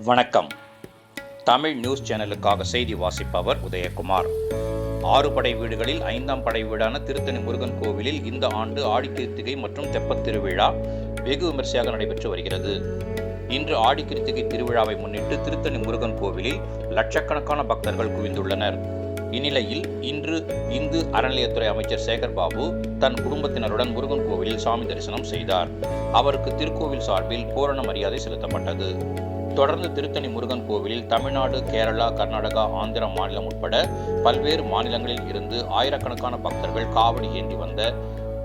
வணக்கம். தமிழ் நியூஸ் சேனலுக்காக செய்தி வாசிப்பவர் உதயகுமார். 6 படை வீடுகளில் 5ஆம் படை வீடான திருத்தணி முருகன் கோவிலில் இந்த ஆண்டு ஆடிக்கிருத்திகை மற்றும் தெப்பத் திருவிழா வெகு விமரிசையாக நடைபெற்று வருகிறது. இன்று ஆடிக்கிருத்திகை திருவிழாவை முன்னிட்டு திருத்தணி முருகன் கோவிலில் லட்சக்கணக்கான பக்தர்கள் குவிந்துள்ளனர். இந்நிலையில் இன்று இந்து அறநிலையத்துறை அமைச்சர் சேகர்பாபு தன் குடும்பத்தினருடன் முருகன் கோவிலில் சாமி தரிசனம் செய்தார். அவருக்கு திருக்கோவில் சார்பில் பூரண மரியாதை செலுத்தப்பட்டது. தொடர்ந்து திருத்தணி முருகன் கோவிலில் தமிழ்நாடு, கேரளா, கர்நாடகா, ஆந்திரா மாநிலம் உட்பட பல்வேறு மாநிலங்களில் இருந்து ஆயிரக்கணக்கான பக்தர்கள் காவடி ஏந்தி வந்த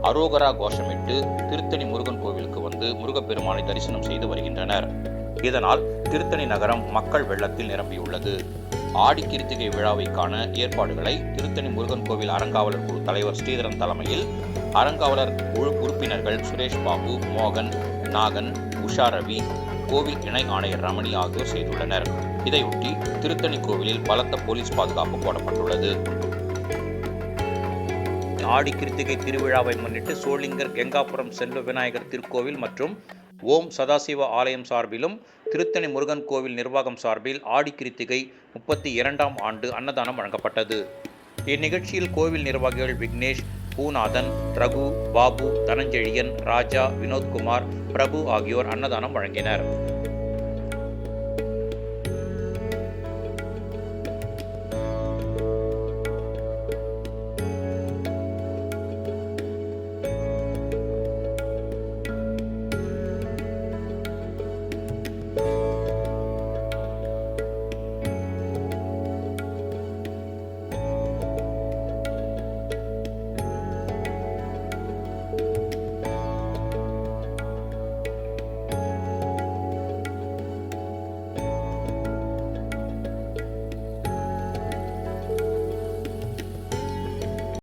அரோகரா கோஷமிட்டு திருத்தணி முருகன் கோவிலுக்கு வந்து முருகப்பெருமானை தரிசனம் செய்து வருகின்றனர். இதனால் திருத்தணி நகரம் மக்கள் வெள்ளத்தில் நிரம்பியுள்ளது. ஆடி கிருத்திகை விழாவைக்கான ஏற்பாடுகளை திருத்தணி முருகன் கோவில் அறங்காவலர் குழு தலைவர் ஸ்ரீதரன் தலைமையில் அறங்காவலர் குழு உறுப்பினர்கள் சுரேஷ் பாபு, மோகன், நாகன், உஷா ரவி, கோவில் இணை ஆணையர் ரமணி ஆகியோர் செய்துள்ளனர். இதையொட்டி திருத்தணி கோவிலில் பலத்த போலீஸ் பாதுகாப்பு போடப்பட்டுள்ளது. ஆடி கிருத்திகை திருவிழாவை முன்னிட்டு சோளிங்கர் கெங்காபுரம் செல்வ விநாயகர் திருக்கோவில் மற்றும் ஓம் சதாசிவ ஆலயம் சார்பிலும் திருத்தணி முருகன் கோவில் நிர்வாகம் சார்பில் ஆடி கிருத்திகை 32ஆம் ஆண்டு அன்னதானம் வழங்கப்பட்டது. இந்நிகழ்ச்சியில் கோவில் நிர்வாகிகள் விக்னேஷ், பூநாதன், ரகு, பாபு, தனஞ்செழியன், ராஜா, வினோத்குமார், பிரபு ஆகியோர் அன்னதானம் வழங்கினர்.